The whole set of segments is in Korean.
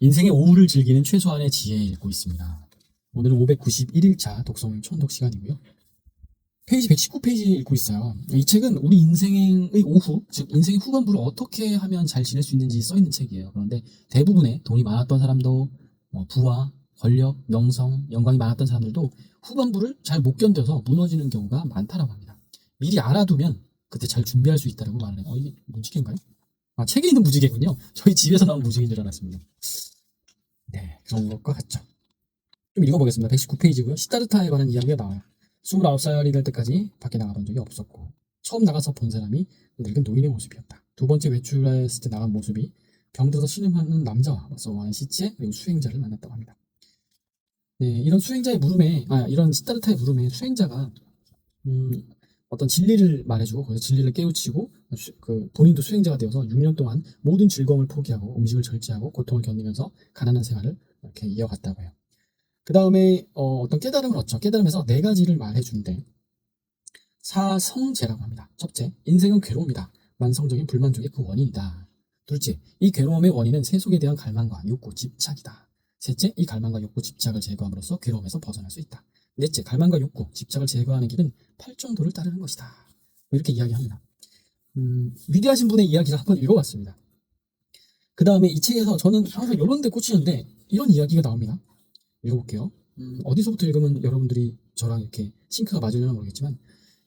인생의 오후를 즐기는 최소한의 지혜 읽고 있습니다. 오늘은 591일차 독서모임 천독 시간이고요. 페이지 119페이지 읽고 있어요. 이 책은 우리 인생의 오후, 즉 인생의 후반부를 어떻게 하면 잘 지낼 수 있는지 써있는 책이에요. 그런데 대부분의 돈이 많았던 사람도 부와 권력, 명성, 영광이 많았던 사람들도 후반부를 잘 못 견뎌서 무너지는 경우가 많다라고 합니다. 미리 알아두면 그때 잘 준비할 수 있다고 말을 해요. 이게 무지개인가요? 아, 책에 있는 무지개군요. 저희 집에서 나온 무지개인 줄 알았습니다. 네, 그런 것과 같죠. 좀 읽어보겠습니다. 119페이지고요. 시다르타에 관한 이야기가 나와요. 29살이 될 때까지 밖에 나가본 적이 없었고 처음 나가서 본 사람이 늙은 노인의 모습이었다. 두 번째 외출했을 때 나간 모습이 병들어서 신음하는 남자와 맞서가는 시체 그리고 수행자를 만났다고 합니다. 네, 이런 수행자의 물음에 이런 시다르타의 물음에 수행자가 어떤 진리를 말해주고 거기서 진리를 깨우치고 본인도 수행자가 되어서 6년 동안 모든 즐거움을 포기하고 음식을 절제하고 고통을 견디면서 가난한 생활을 이렇게 이어갔다고 해요. 그 다음에 어떤 깨달음을 얻죠. 깨달음에서 네 가지를 말해주는데 사성제라고 합니다. 첫째, 인생은 괴로움이다. 만성적인 불만족의 그 원인이다. 둘째, 이 괴로움의 원인은 세속에 대한 갈망과 욕구, 집착이다. 셋째, 이 갈망과 욕구, 집착을 제거함으로써 괴로움에서 벗어날 수 있다. 넷째, 갈망과 욕구, 집착을 제거하는 길은 팔정도를 따르는 것이다. 이렇게 이야기합니다. 위대하신 분의 이야기를 한번 읽어봤습니다. 그 다음에 이 책에서 저는 항상 이런 데 꽂히는데 이런 이야기가 나옵니다. 읽어볼게요. 어디서부터 읽으면 여러분들이 저랑 이렇게 싱크가 맞으려나 모르겠지만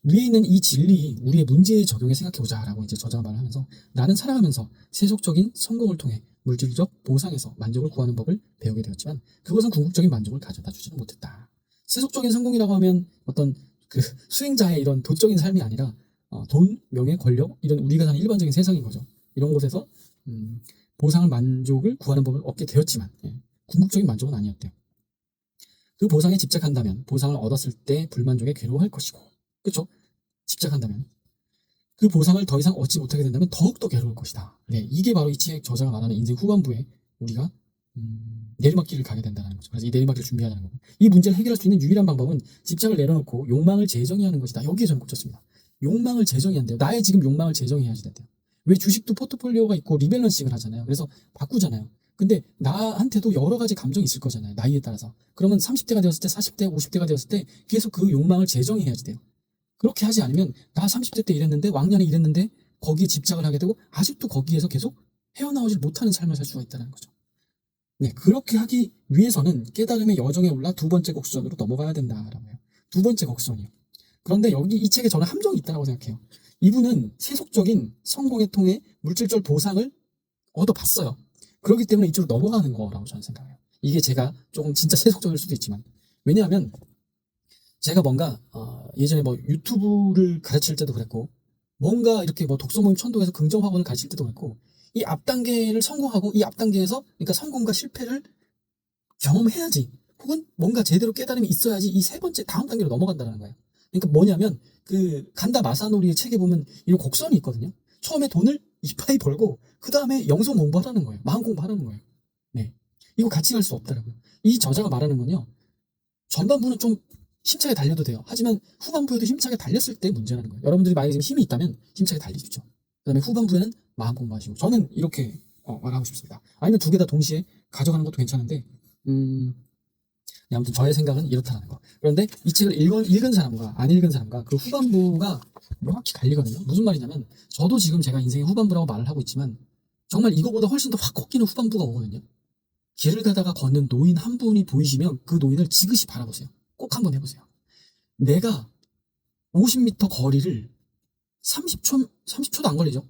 위에 있는 이 진리 우리의 문제에 적용해 생각해보자 라고 이제 저자가 말을 하면서 나는 살아가면서 세속적인 성공을 통해 물질적 보상에서 만족을 구하는 법을 배우게 되었지만 그것은 궁극적인 만족을 가져다 주지는 못했다. 세속적인 성공이라고 하면 어떤 그 수행자의 이런 도적인 삶이 아니라 돈, 명예, 권력 이런 우리가 사는 일반적인 세상인 거죠. 이런 곳에서 보상을 만족을 구하는 법을 얻게 되었지만 궁극적인 만족은 아니었대요. 그 보상에 집착한다면 보상을 얻었을 때 불만족에 괴로워할 것이고 그렇죠? 집착한다면 그 보상을 더 이상 얻지 못하게 된다면 더욱더 괴로울 것이다. 네, 이게 바로 이 책 저자가 말하는 인생 후반부에 우리가 내리막길을 가게 된다는 거죠. 그래서 이 내리막길을 준비하는 거고 이 문제를 해결할 수 있는 유일한 방법은 집착을 내려놓고 욕망을 재정의하는 것이다. 여기에 저는 꽂혔습니다. 욕망을 재정의한대요. 나의 지금 욕망을 재정의해야지 된대요. 왜 주식도 포트폴리오가 있고 리밸런싱을 하잖아요. 그래서 바꾸잖아요. 근데 나한테도 여러 가지 감정이 있을 거잖아요. 나이에 따라서. 그러면 30대가 되었을 때, 40대, 50대가 되었을 때 계속 그 욕망을 재정의해야지 돼요. 그렇게 하지 않으면 나 30대 때 이랬는데 왕년에 이랬는데 거기에 집착을 하게 되고 아직도 거기에서 계속 헤어나오질 못하는 삶을 살 수가 있다는 거죠. 네, 그렇게 하기 위해서는 깨달음의 여정에 올라 두 번째 곡선으로 넘어가야 된다라고 해요. 두 번째 곡선이요. 그런데 여기 이 책에 저는 함정이 있다고 생각해요. 이분은 세속적인 성공에 통해 물질적 보상을 얻어봤어요. 그렇기 때문에 이쪽으로 넘어가는 거라고 저는 생각해요. 이게 제가 조금 진짜 세속적일 수도 있지만 왜냐하면 제가 뭔가 예전에 유튜브를 가르칠 때도 그랬고 뭔가 이렇게 독서 모임 천독에서 긍정학원을 가르칠 때도 그랬고 이 앞단계를 성공하고 이 앞단계에서 그러니까 성공과 실패를 경험해야지 혹은 뭔가 제대로 깨달음이 있어야지 이 세 번째 다음 단계로 넘어간다는 거예요. 그러니까 뭐냐면 그 간다 마사노리의 책에 보면 이런 곡선이 있거든요. 처음에 돈을 이빠이 벌고 그 다음에 영성 공부하라는 거예요. 마음 공부하라는 거예요. 네, 이거 같이 갈 수 없더라고요. 이 저자가 말하는 건요. 전반부는 좀 힘차게 달려도 돼요. 하지만 후반부에도 힘차게 달렸을 때 문제라는 거예요. 여러분들이 만약에 지금 힘이 있다면 힘차게 달리십시오. 그 다음에 후반부에는 마음 공부하시고 저는 이렇게 말하고 싶습니다. 아니면 두 개 다 동시에 가져가는 것도 괜찮은데 네, 아무튼 저의 생각은 이렇다는 거. 그런데 이 책을 읽은 사람과 안 읽은 사람과 그 후반부가 명확히 갈리거든요. 무슨 말이냐면 저도 지금 제가 인생의 후반부라고 말을 하고 있지만 정말 이거보다 훨씬 더 확 꺾이는 후반부가 오거든요. 길을 가다가 걷는 노인 한 분이 보이시면 그 노인을 지그시 바라보세요. 꼭 한번 해보세요. 내가 50m 거리를 30초도 안 걸리죠.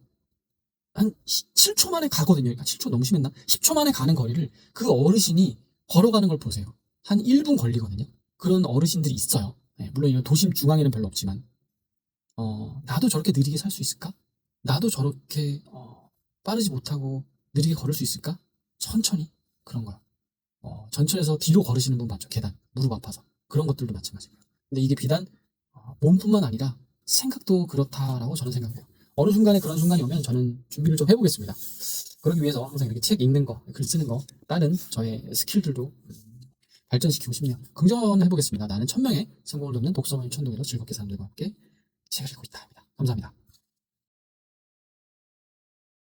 한 7초 만에 가거든요. 그러니까 7초 너무 심했나? 10초 만에 가는 거리를 그 어르신이 걸어가는 걸 보세요. 한 1분 걸리거든요. 그런 어르신들이 있어요. 네, 물론 이런 도심 중앙에는 별로 없지만 나도 저렇게 느리게 살 수 있을까? 나도 저렇게 빠르지 못하고 느리게 걸을 수 있을까? 천천히 그런 거요. 전철에서 뒤로 걸으시는 분 봤죠. 계단 무릎 아파서 그런 것들도 마찬가지고요. 근데 이게 비단 몸뿐만 아니라 생각도 그렇다라고 저는 생각해요. 어느 순간에 그런 순간이 오면 저는 준비를 좀 해보겠습니다. 그러기 위해서 항상 이렇게 책 읽는 거, 글 쓰는 거, 다른 저의 스킬들도 발전시키고 싶네요. 긍정을 해보겠습니다. 나는 1000명의 성공을 돕는 독서모임 천독으로 즐겁게 사람들과 함께 책을 읽고 있다. 감사합니다.